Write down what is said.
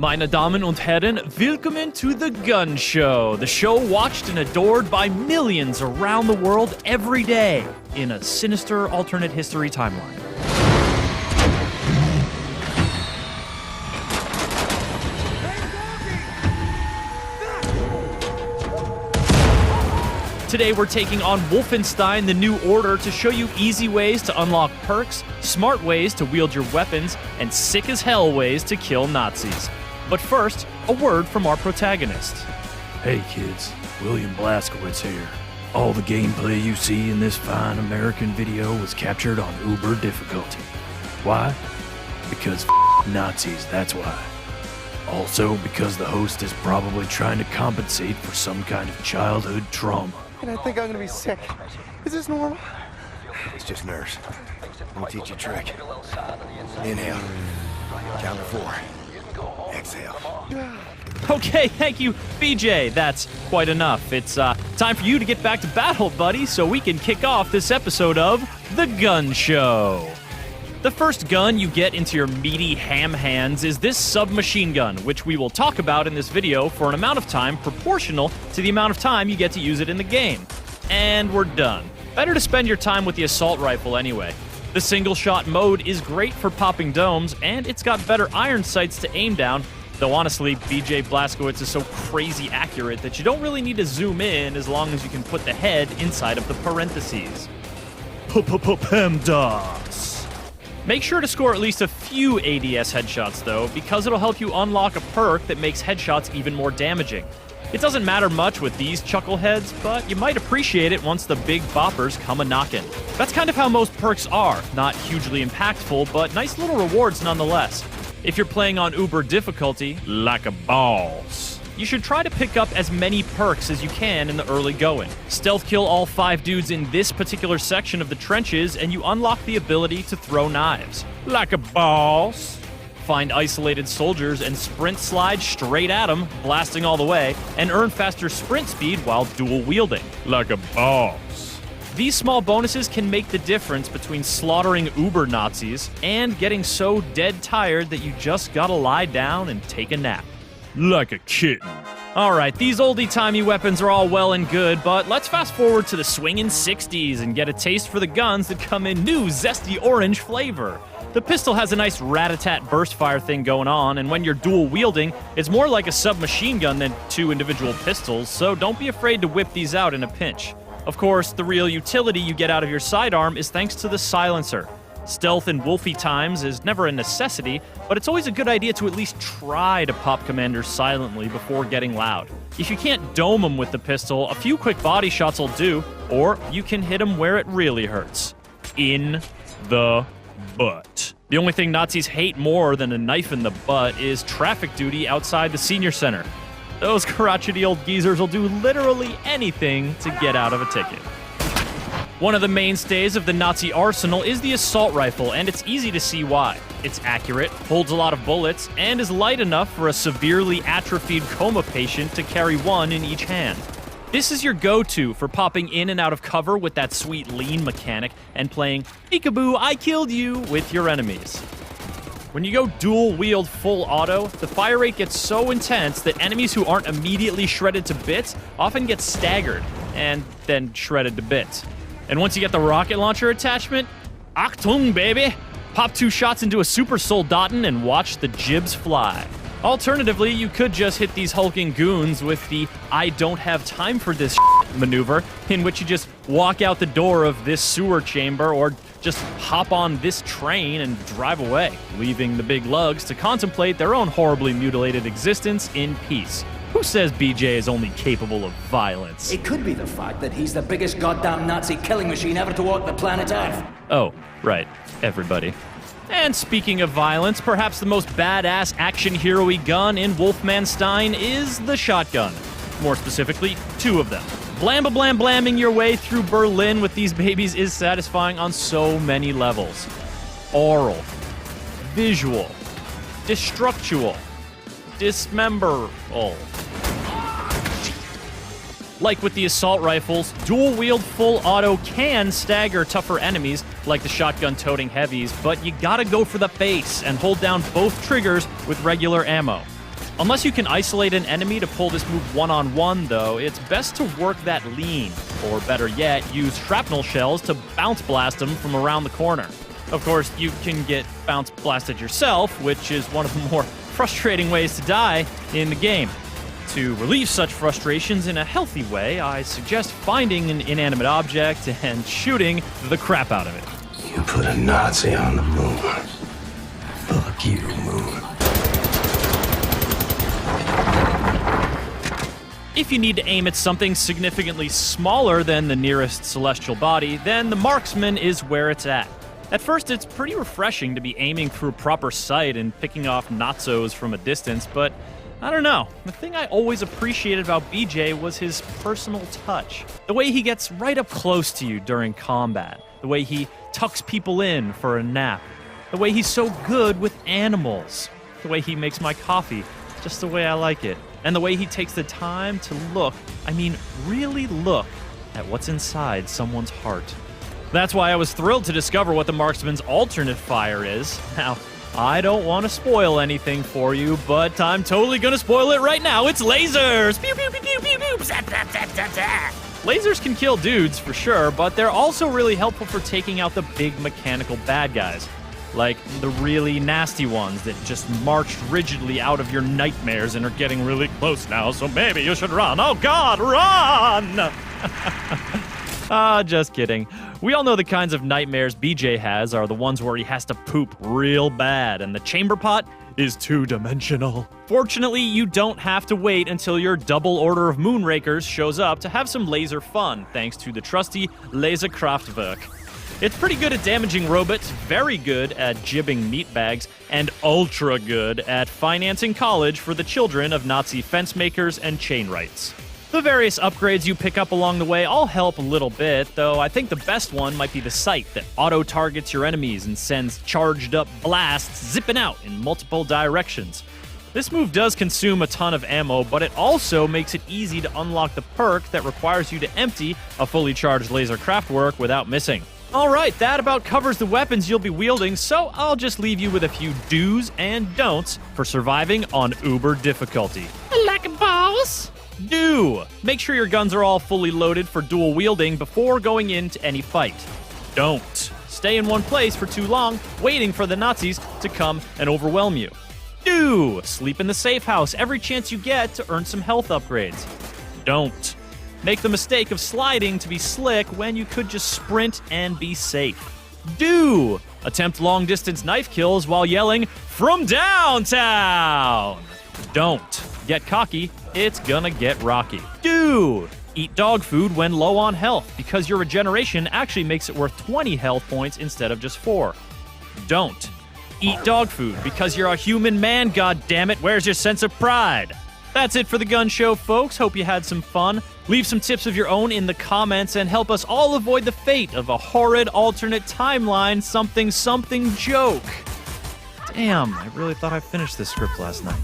Meine Damen und Herren, willkommen to the Gun Show, the show watched and adored by millions around the world every day in a sinister alternate history timeline. Today we're taking on Wolfenstein: The New Order to show you easy ways to unlock perks, smart ways to wield your weapons, and sick as hell ways to kill Nazis. But first, a word from our protagonist. Hey kids, William Blaskowitz here. All the gameplay you see in this fine American video was captured on uber difficulty. Why? Because Nazis, that's why. Also because the host is probably trying to compensate for some kind of childhood trauma. And I think I'm gonna be sick. Is this normal? It's just nerves. Let me teach you a trick. Inhale. Count to 4. Exhale. Okay, thank you, BJ. That's quite enough. It's time for you to get back to battle, buddy, so we can kick off this episode of The Gun Show. The first gun you get into your meaty ham hands is this submachine gun, which we will talk about in this video for an amount of time proportional to the amount of time you get to use it in the game. And we're done. Better to spend your time with the assault rifle anyway. The single-shot mode is great for popping domes, and it's got better iron sights to aim down, though honestly, BJ Blazkowicz is so crazy accurate that you don't really need to zoom in as long as you can put the head inside of the parentheses. PEMDAS. Make sure to score at least a few ADS headshots, though, because it'll help you unlock a perk that makes headshots even more damaging. It doesn't matter much with these chuckleheads, but you might appreciate it once the big boppers come a-knockin'. That's kind of how most perks are, not hugely impactful, but nice little rewards nonetheless. If you're playing on uber difficulty, like a boss, you should try to pick up as many perks as you can in the early going. Stealth kill all 5 dudes in this particular section of the trenches, and you unlock the ability to throw knives. Like a boss. Find isolated soldiers and sprint slide straight at them, blasting all the way, and earn faster sprint speed while dual wielding. Like a boss. These small bonuses can make the difference between slaughtering uber Nazis and getting so dead tired that you just gotta lie down and take a nap. Like a kitten. Alright, these oldie-timey weapons are all well and good, but let's fast forward to the swingin' 60s and get a taste for the guns that come in new zesty orange flavor. The pistol has a nice rat-a-tat burst fire thing going on, and when you're dual wielding, it's more like a submachine gun than 2 individual pistols, so don't be afraid to whip these out in a pinch. Of course, the real utility you get out of your sidearm is thanks to the silencer. Stealth in wolfy times is never a necessity, but it's always a good idea to at least try to pop commanders silently before getting loud. If you can't dome them with the pistol, a few quick body shots will do, or you can hit them where it really hurts. In the butt. The only thing Nazis hate more than a knife in the butt is traffic duty outside the senior center. Those crotchety old geezers will do literally anything to get out of a ticket. One of the mainstays of the Nazi arsenal is the assault rifle, and it's easy to see why. It's accurate, holds a lot of bullets, and is light enough for a severely atrophied coma patient to carry one in each hand. This is your go-to for popping in and out of cover with that sweet lean mechanic and playing peekaboo, I killed you with your enemies. When you go dual wield full auto, the fire rate gets so intense that enemies who aren't immediately shredded to bits often get staggered and then shredded to bits. And once you get the rocket launcher attachment, Achtung, baby! Pop 2 shots into a super soldaten and watch the jibs fly. Alternatively, you could just hit these hulking goons with the I don't have time for this maneuver, in which you just walk out the door of this sewer chamber or just hop on this train and drive away, leaving the big lugs to contemplate their own horribly mutilated existence in peace. Who says BJ is only capable of violence? It could be the fact that he's the biggest goddamn Nazi killing machine ever to walk the planet Earth. Oh, right. Everybody. And speaking of violence, perhaps the most badass action hero-y gun in Wolfenstein is the shotgun. More specifically, 2 of them. Blam-ba-blam-blamming your way through Berlin with these babies is satisfying on so many levels. Oral. Visual. Destructual. Dismemberable. Like with the assault rifles, dual-wield full auto can stagger tougher enemies, like the shotgun-toting heavies, but you gotta go for the face and hold down both triggers with regular ammo. Unless you can isolate an enemy to pull this move one-on-one, though, it's best to work that lean, or better yet, use shrapnel shells to bounce blast them from around the corner. Of course, you can get bounce blasted yourself, which is one of the more frustrating ways to die in the game. To relieve such frustrations in a healthy way, I suggest finding an inanimate object and shooting the crap out of it. You put a Nazi on the moon. Fuck you, moon. If you need to aim at something significantly smaller than the nearest celestial body, then the marksman is where it's at. At first, it's pretty refreshing to be aiming through a proper sight and picking off nazzos from a distance, but I don't know. The thing I always appreciated about BJ was his personal touch. The way he gets right up close to you during combat. The way he tucks people in for a nap. The way he's so good with animals. The way he makes my coffee just the way I like it. And the way he takes the time to look, I mean really look, at what's inside someone's heart. That's why I was thrilled to discover what the marksman's alternate fire is. Now, I don't want to spoil anything for you, but I'm totally going to spoil it right now. It's lasers! Pew, pew, pew, pew, pew, pew. Zap, zap, zap, zap, zap. Lasers can kill dudes, for sure, but they're also really helpful for taking out the big mechanical bad guys. Like the really nasty ones that just marched rigidly out of your nightmares and are getting really close now, so maybe you should run. Oh God, run! Just kidding. We all know the kinds of nightmares BJ has are the ones where he has to poop real bad, and the chamber pot is two-dimensional. Fortunately, you don't have to wait until your double order of Moonrakers shows up to have some laser fun, thanks to the trusty Laserkraftwerk. It's pretty good at damaging robots, very good at jibbing meatbags, and ultra good at financing college for the children of Nazi fence makers and chainwrights. The various upgrades you pick up along the way all help a little bit, though I think the best one might be the sight that auto-targets your enemies and sends charged-up blasts zipping out in multiple directions. This move does consume a ton of ammo, but it also makes it easy to unlock the perk that requires you to empty a fully charged Laserkraftwerk without missing. Alright, that about covers the weapons you'll be wielding, so I'll just leave you with a few do's and don'ts for surviving on Uber difficulty. Like a boss? Do! Make sure your guns are all fully loaded for dual wielding before going into any fight. Don't stay in one place for too long, waiting for the Nazis to come and overwhelm you. Do! Sleep in the safe house every chance you get to earn some health upgrades. Don't make the mistake of sliding to be slick when you could just sprint and be safe. Do! Attempt long-distance knife kills while yelling, "From downtown!" Don't get cocky, it's gonna get rocky. Do! Eat dog food when low on health, because your regeneration actually makes it worth 20 health points instead of just 4. Don't eat dog food, because you're a human man, goddammit. Where's your sense of pride? That's it for the gun show, folks. Hope you had some fun. Leave some tips of your own in the comments and help us all avoid the fate of a horrid alternate timeline something joke. Damn, I really thought I finished this script last night.